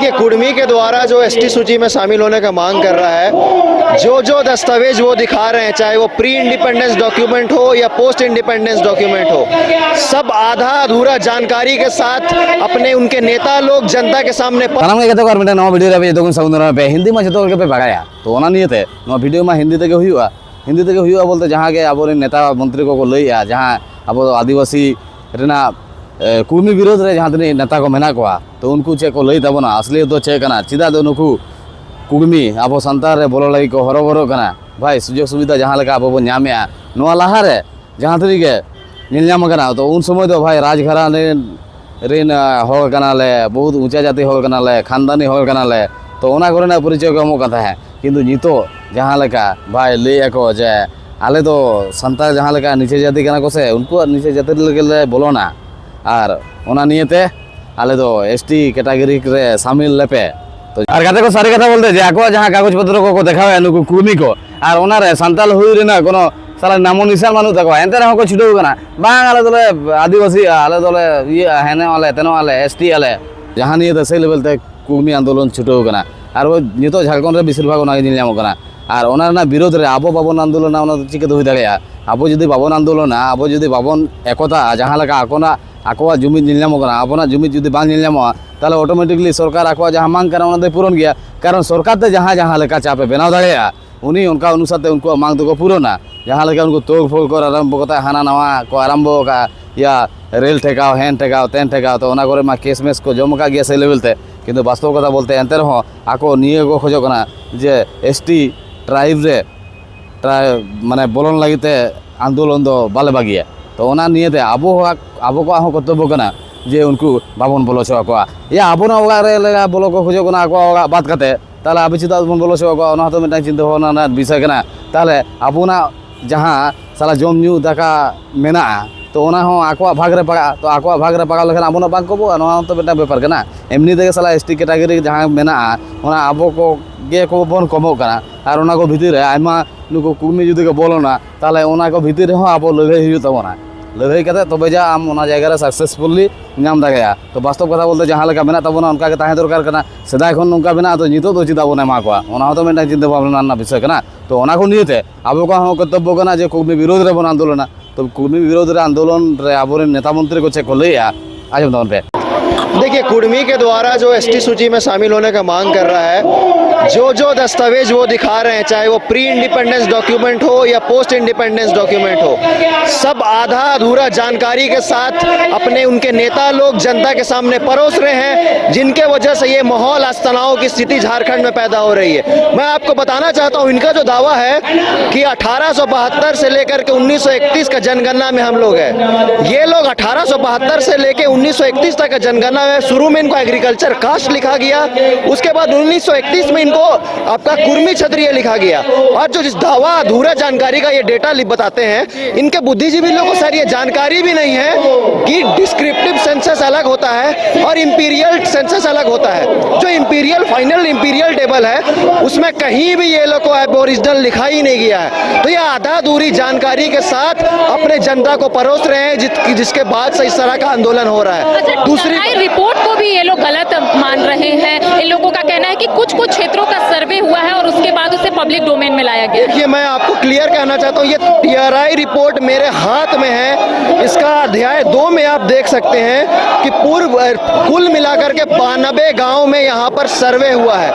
देखिए, कुर्मी के द्वारा जो एसटी सूची में शामिल होने का मांग कर रहा है, जो दस्तावेज वो दिखा रहे हैं, चाहे वो प्री इंडिपेंडेंस डॉक्यूमेंट हो या पोस्ट इंडिपेंडेंस डॉक्यूमेंट हो, सब आधा अधूरा जानकारी के साथ अपने उनके नेता लोग जनता के सामने हिंदी में जो बाया तो नियते वीडियो में हिंदी हिंदी बोलते जहाँ के अब नेता मंत्री को लैया जहाँ अब आदिवासी कुर्मी विरोध रे जहाँ तक नेता को मेना को तो उनको चे को लई तबना असली तो चे कना चिदा दो नुकु कुर्मी अब संतार रे बोलो लगी को हरो कना भाई सुजोग सुविधा जहाँ लगा अब बो न्यामे नोआ लाहा रे जहाँ तरी के नीलन्याम कना तो उन समय तो भाई राजघरा रेन हो कना ले बहुत ऊंचा जाति हो कना ले खानदानी हो कना ले तो ओना करे परिचय को एमो कथा है किंतु नितो जहाँ लगा भाई ले को जे आले तो संतार जहाँ लगा नीचे जाति कना को से उनको नीचे जाति लगे बोलो ना और ओना नियते आले तो एसटी कैटेगरी रे शामिल लेपे तो और गाते को सारी कथा बोलते जे आको जहाँ कागज पत्र को देखावे नुकु कुर्मी को और ओना रे संताल हुई रेना कोनो साला नामो निशान मानु तको एंते रहो को छिडो कना बांग आले दोले आदिवासी आले दोले ये हेने वाले तेनो वाले एसटी वाले जहाँ नियते से लेवल ते कुर्मी आंदोलन छिडो कना और वो नितो झारखंड रे बेसिर भाग ओना नील नामो कना और ओना ना विरोध रे आबो बाबन आंदोलन ओना चिके हुई दाड़िया आबो जदि बाबन आंदोलन आबो जदि बाबन एकता जहाँ लगा आकोना आकोआ जुमी नीलनामो कना अपना जुमी जुदी बांग नीलनामो ताले ऑटोमेटिकली सरकार आकोआ जहाँ मांग करा ओना दे पूरण गया कारण सरकार ते जहाँ लेका चापे बनाव दाड़िया उनी उनका अनुसार ते उनको मांग तो को पूरणा जहाँ लेका उनको तोड़ फोड़ कर आरम्भ करता हाना नवा को आरम्भ का या रेल ठेकाओ हैन ठेकाओ तेन ठेकाओ तो ओना करे मा केस मेस को जमका गया से लेवल ते किंतु वास्तव कथा बोलते एंते रहो आको निये को खोजो कना जे एसटी ट्राइब रे माने बोलन लागिते आंदोलन दो बाले बागिया तो ओना नियते आबो को कर्तव्य कना जे उनको बाबन बोलो छवा को या आबोना ओगा रे लगा बोलो को खोजो कना को ओगा बात कते ताले आबि चिता बन बोलो छवा को ओना तो मिटा चिंता होना ना विषय कना ताले आबोना जहाँ साला जम न्यू दाका मेना तो ओना हो आकोआ भाग रे पगा तो आकोआ भाग रे पगा लेखन आबोना बांग को ओना तो बेटा व्यापार कना एमनी दे साला एसटी कैटेगरी जहाँ मेना ओना आबो को गे को बन कमो कना और ओना को भीतर आयमा नुको कुर्मी जुदी को बोलो ना ताले ओना को भीतर हो आबो लड़ाई हुई तबना लड़ाई करते तबे जा आम ओना जगह रे सक्सेसफुली नाम दागया तो वास्तव कथा बोलते जहाँ लगा मेना तबना उनका के ताहे दरकार कना सदाय खन उनका बिना तो नितो तो चिता बने मा को ओना तो मेना चिंता भावना ना विषय कना तो ओना को नियते आबो को हो कर्तव्य कना जे कुर्मी विरोध रे बन आंदोलन तो कुर्मी विरोध रे आंदोलन रे आबोरे नेता मंत्री को चेक को लैया आजम दन पे देखिए, कुर्मी के द्वारा जो एसटी सूची में शामिल होने का मांग कर रहा है, जो दस्तावेज वो दिखा रहे हैं, चाहे वो प्री इंडिपेंडेंस डॉक्यूमेंट हो या पोस्ट इंडिपेंडेंस डॉक्यूमेंट हो, सब आधा अधूरा जानकारी के साथ अपने उनके नेता लोग जनता के सामने परोस रहे हैं, जिनके वजह से ये माहौल आज तनाव की स्थिति झारखंड में पैदा हो रही है। मैं आपको बताना चाहता हूँ, इनका जो दावा है कि 1872 से लेकर के 1931 का जनगणना में हम लोग हैं, ये लोग 1872 से लेकर 1931 तक का जनगणना में शुरू में इनको एग्रीकल्चर कास्ट लिखा गया, उसके बाद 1931 में इनको आपका कुर्मी क्षत्रिय लिखा गया। और जो जिस दावा अधूरा जानकारी का ये डेटा बताते हैं, इनके बुद्धिजीवी लोगों को सर ये जानकारी भी नहीं है कि डिस्क्रिप्टिव सेंसस अलग होता है और इंपीरियल सेंसस अलग होता है। जो इंपीरियल फाइनल इंपीरियल टेबल है उसमें कहीं भी ये लोग को एबोरिजिनल लिखा ही नहीं गया है। तो ये आधा अधूरी जानकारी के साथ अपने जनता को परोस रहे हैं, जिसके बाद से इस तरह का आंदोलन हो रहा है। दूसरी रिपोर्ट को भी ये लोग गलत मान रहे हैं। इन लोगों का कहना है कि कुछ क्षेत्रों का सर्वे हुआ है और उसके बाद उसे पब्लिक डोमेन में लाया गया। देखिए, मैं आपको क्लियर कहना चाहता हूँ, ये टीआरआई रिपोर्ट मेरे हाथ में है। इसका अध्याय 2 में आप देख सकते हैं कि कुल मिलाकर के 92 गांव में यहाँ पर सर्वे हुआ है।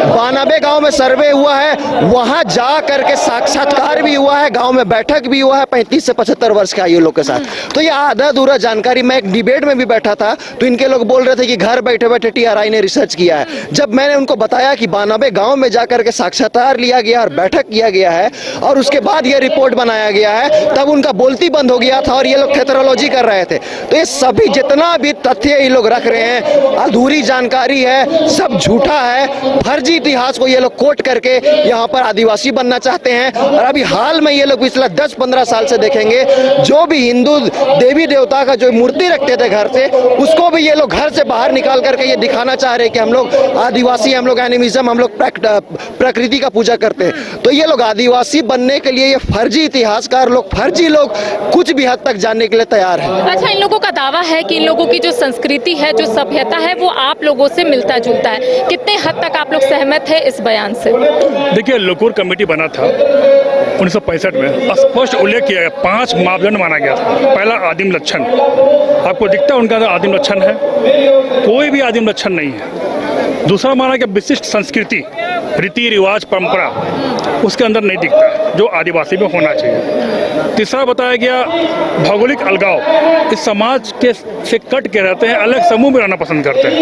92 गांव में सर्वे हुआ है, वहां जा करके साक्षात्कार भी हुआ है, गांव में बैठक भी हुआ है 35 से 75 वर्ष के आयु लोग के साथ। तो ये आधा अधूरा जानकारी, मैं एक डिबेट में भी बैठा था तो इनके लोग बोल रहे थे कि घर बैठे बैठे टीआरआई ने रिसर्च किया है। जब मैंने उनको बताया कि 92 गांव में जाकर के साक्षात्कार लिया गया और बैठक किया गया है और उसके बाद यह रिपोर्ट बनाया गया है, तब उनका बोलती बंद हो गया था और ये लोग थेथरोलॉजी कर रहे थे। तो ये सभी जितना भी तथ्य ये लोग रख रहे हैं अधूरी जानकारी है, सब झूठा है, फर्जी इतिहास को ये लोग कोट करके यहाँ पर आदिवासी बनना चाहते हैं। और अभी हाल में ये लोग पिछला 10-15 साल से देखेंगे, जो भी हिंदू देवी देवता का जो मूर्ति रखते थे घर से, उसको भी ये लोग घर से बाहर निकाल करके ये दिखाना चाह रहे हैं कि हम लोग आदिवासी, हम लोग एनिमिज्म, हम लोग प्रकृति का पूजा करते हैं। करते हैं। तो ये लोग आदिवासी बनने के लिए, ये फर्जी इतिहासकार लोग, फर्जी लोग कुछ भी हद तक जानने के लिए तैयार है। अच्छा, इन लोगों का दावा है कि इन लोगों की जो संस्कृति है, जो सभ्यता है, वो आप लोगों से मिलता जुलता है। कितने हद तक आप लोग सहमत है इस बयान से? देखिए, लोकूर कमेटी बना था 1965 में, स्पष्ट उल्लेख किया गया, 5 मापदंड माना गया था। पहला आदिम लक्षण, आपको दिखता है उनका आदिम लक्षण है? कोई भी आदिम लक्षण नहीं है। दूसरा माना गया विशिष्ट संस्कृति, रीति रिवाज परंपरा, उसके अंदर नहीं दिखता है जो आदिवासी में होना चाहिए। तीसरा बताया गया भौगोलिक अलगाव, इस समाज के से कट के रहते हैं, अलग समूह में रहना पसंद करते हैं,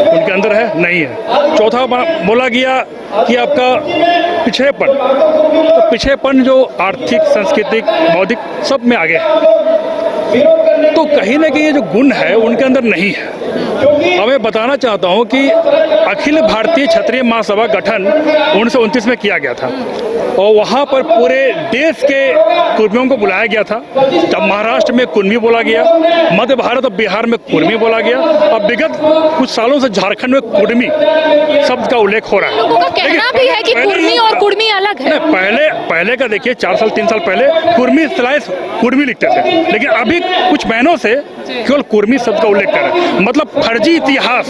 उनके अंदर है नहीं है। चौथा बोला गया कि आपका पिछड़ेपन, तो पिछड़ेपन जो आर्थिक, सांस्कृतिक, बौद्धिक सब में आगे है, तो कहीं ना कहीं ये जो गुण है उनके अंदर नहीं है। अब मैं बताना चाहता हूं कि अखिल भारतीय क्षत्रिय महासभा गठन 1929 में किया गया था और वहां पर पूरे देश के कुर्मियों को बुलाया गया था। जब महाराष्ट्र में कुर्मी बोला गया, मध्य भारत और बिहार में कुर्मी बोला गया, और विगत कुछ सालों से झारखंड में कुर्मी शब्द का उल्लेख हो रहा है। लोगों का कहना भी है कि कुर्मी और कुर्मी अलग है। पहले का देखिए, 4 साल 3 साल पहले कुर्मी स्लैश कुर्मी लिखते थे, लेकिन अभी कुछ महीनों से केवल कुर्मी शब्द का उल्लेख कर रहे हैं। मतलब फर्जी इतिहास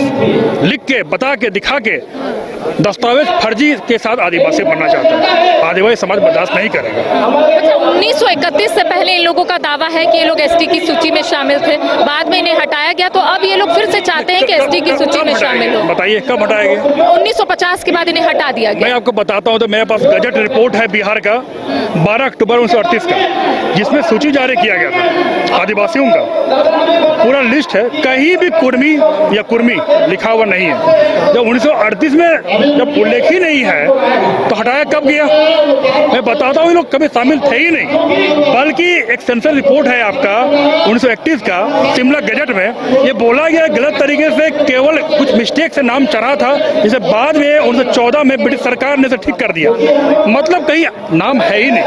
लिख के, बता के, दिखा के, दस्तावेज फर्जी के साथ आदिवासी बनना चाहता है। आदिवासी समाज बर्दाश्त नहीं करेगा। अच्छा, 1931 से पहले इन लोगों का दावा है कि ये लोग एसटी की सूची में शामिल थे, बाद में इन्हें हटाया गया, तो अब ये लोग फिर से चाहते हैं कि एसटी की सूची में शामिल हो। बताइए कब हटाया गया? 1950 के बाद इन्हें हटा दिया गया। मैं आपको बताता हूँ, तो मेरे पास गजट रिपोर्ट है बिहार का 12 अक्टूबर 1938 का, जिसमें सूची जारी किया गया था आदिवासियों का, पूरा लिस्ट है। कहीं भी कुर्मी या कुर्मी लिखा हुआ नहीं है। जब 1938 में जब उल्लेख ही नहीं है तो हटाया कब गया? मैं बताता हूँ, ये लोग कभी शामिल थे ही नहीं, बल्कि एक सेंसर रिपोर्ट है आपका 1931 का शिमला गजट में, ये बोला गया गलत तरीके से, केवल कुछ मिस्टेक से नाम चढ़ा था, जिसे बाद में 1914 में ब्रिटिश सरकार ने इसे ठीक कर दिया। मतलब कहीं नाम है ही नहीं।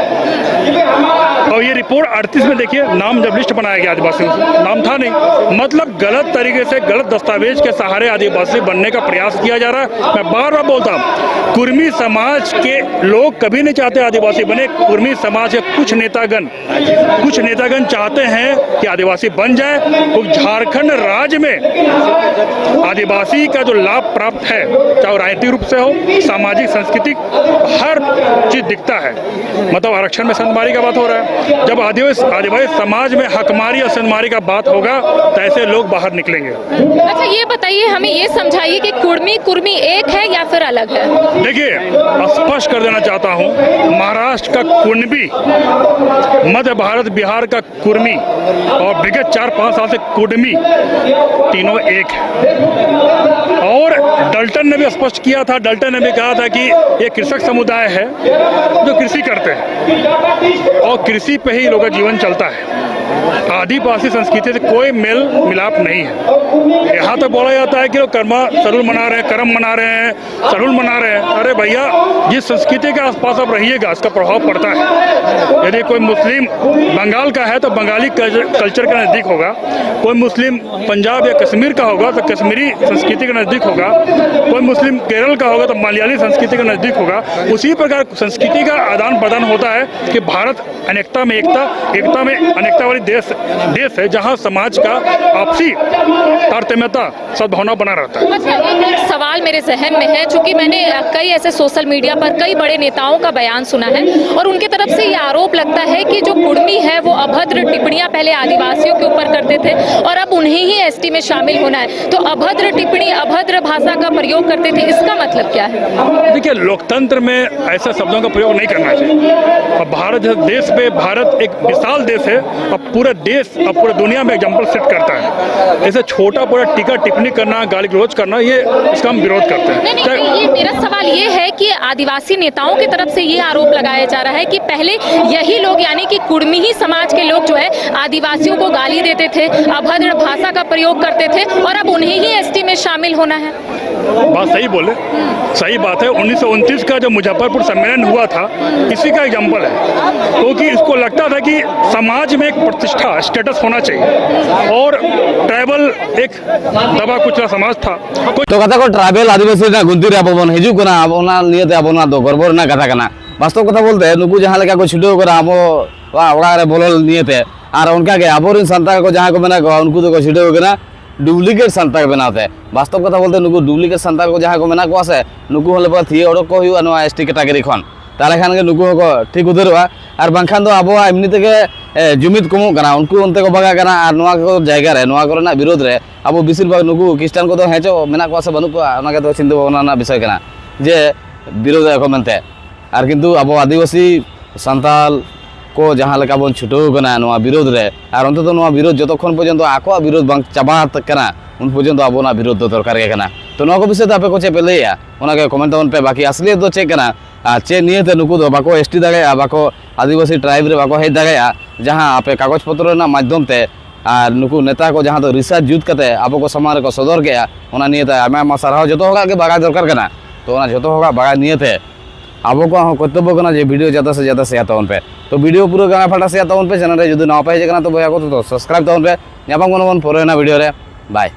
और ये रिपोर्ट 38 में देखिए, नाम जब लिस्ट बनाया गया आदिवासियों से, नाम था नहीं। मतलब गलत तरीके से, गलत दस्तावेज के सहारे आदिवासी बनने का प्रयास किया जा रहा है। मैं बार बार बोलता हूँ, कुर्मी समाज के लोग कभी नहीं चाहते आदिवासी बने। कुर्मी समाज के कुछ नेतागण चाहते हैं कि आदिवासी बन जाए। तो झारखंड राज्य में आदिवासी का जो लाभ प्राप्त है, चाहे राजनीतिक रूप से हो, सामाजिक, सांस्कृतिक, हर चीज दिखता है। मतलब आरक्षण में संतमारी का बात हो रहा है। जब आदिवासी समाज में हकमारी और संतमारी का बात होगा तो ऐसे लोग बाहर निकलेंगे। अच्छा, ये बताइए, हमें ये समझाइए कि कुर्मी एक है या फिर अलग है? देखिए, स्पष्ट कर देना चाहता हूँ, महाराष्ट्र का कुर्मी, मध्य भारत बिहार का कुर्मी और विगत 4-5 साल से कुर्मी, तीनों एक है। और डल्टन ने भी स्पष्ट किया था, डल्टन ने भी कहा था कि ये कृषक समुदाय है जो कृषि करते हैं और कृषि पे ही लोगों का जीवन चलता है। आदिवासी संस्कृति से कोई मेल मिलाप नहीं है। यहाँ तो बोला जाता है कि लोग कर्म सरुल मना रहे हैं, कर्म मना रहे हैं, सरुल मना रहे हैं। अरे भैया, जिस संस्कृति के आसपास आप रहिएगा उसका प्रभाव पड़ता है। यदि कोई मुस्लिम बंगाल का है तो बंगाली कल्चर के नज़दीक होगा, कोई मुस्लिम पंजाब या कश्मीर का होगा तो कश्मीरी संस्कृति के नज़दीक होगा, कोई मुस्लिम केरल का होगा तो मलयाली संस्कृति के नज़दीक होगा। उसी प्रकार संस्कृति का आदान प्रदान होता है कि भारत अनेकता में एकता, एकता में अनेकता वाली देश है, जहां समाज का आपसी तारतम्यता, सद्भावना बना रहता है। अच्छा, एक सवाल मेरे जहन में है, चूंकि मैंने कई ऐसे सोशल मीडिया पर कई बड़े नेताओं का बयान सुना है और उनके तरफ से ये आरोप लगता है कि जो कुर्मी है वो अभद्र टिप्पणियां पहले आदिवासियों के ऊपर करते थे और अब उन्हें ही एसटी में शामिल होना है। तो अभद्र टिप्पणी, अभद्र भाषा का प्रयोग करते थे, इसका मतलब क्या है? देखिए, लोकतंत्र में ऐसे शब्दों का प्रयोग नहीं करना चाहिए। और भारत देश पे, भारत एक विशाल देश है और पूरे देश और पूरे दुनिया में एग्जाम्पल सेट करता है। ऐसे छोटा पूरा टीका टिप्पणी करना, गाली गलौज करना, ये इसका हम विरोध करते हैं। नहीं, ये मेरा सवाल ये है कि आदिवासी नेताओं की तरफ से ये आरोप लगाया जा रहा है कि पहले यही लोग, यानी कि कुर्मी ही समाज के लोग जो है आदिवासियों को गाली देते थे, अभद्र भाषा का प्रयोग करते थे, और अब उन्हें ही एसटी में शामिल होना है। बात सही बोले, सही बात है। 1929 का जो मुजफ्फरपुर सम्मेलन हुआ था इसी का एग्जाम्पल है, क्योंकि इसको लगता था कि समाज में एक प्रतिष्ठा स्टेटस होना चाहिए और ट्राइबल एक दबा कुचला समाज था। तो कथा को ट्राइबल आदिवासी ना गुंती रे आपन हिजू कना आपना नियते आपना दो गर्वर ना कथा कना वास्तव कथा बोलते नुकु जहां लेका को छुटो करा आबो वा ओड़ा रे बोलल नियते आर उनका के आबोरिन संता को जहां को मेना को उनको तो को छुटो कना डुप्लीकेट संता बनाते वास्तव कथा बोलते नुकु डुप्लीकेट संता को जहां को मेना को आसे नुकु हले पर थी ओडक को हुआ नो एसटी कैटेगरी खन ताले खान के नुकु को ठीक उधरवा और बांखान दो आबो एमनी तके जुमित कमो कना उनको उनते को बगा कना और नोआ को जायगा रे नोआ करना विरोध रे अब बेसिर भाग नुकु क्रिश्चियन को तो हेचो मेना को आसे बनु को ओना के तो चिंता भावना विषय कना जे विरोध को मनते और किंतु अब आदिवासी संताल को जहाँ लेका बन छुटो कना नोआ विरोध रे और अंत तो नोआ विरोध जतक्षण पर्यंत आको विरोध बांग चाबा कना उन पर्यंत अब ना विरोध दरकार के कना तो नोआ को विषय तो आपे को चे पे लैया ओना के कमेंट पे बाकी असली तो चेक कना चे नियते नुकु दो बाको एसटी दागे बाको आदिवासी ट्राइब रे बाको हे दागे जहाँ आपे कागज पत्र ना माध्यम ते और नुकु नेता को जहाँ तो रिसर्च जुत कते अब को समाज को सदर के ओना नियते आमा सारा जतो होगा के बागा दरकार कना तो ओना जतो होगा बागा नियते अब को कर्तव्य करना जो वीडियो ज़्यादा से ज़्यादा शेयर तौन पे तो वीडियो पूरा गाना फटा शेयर तौन पे चैनल रे जो ना पाए तो भैया को तो सब्सक्राइब तौन पे यहाँ पर फोन वीडियो रे बाय।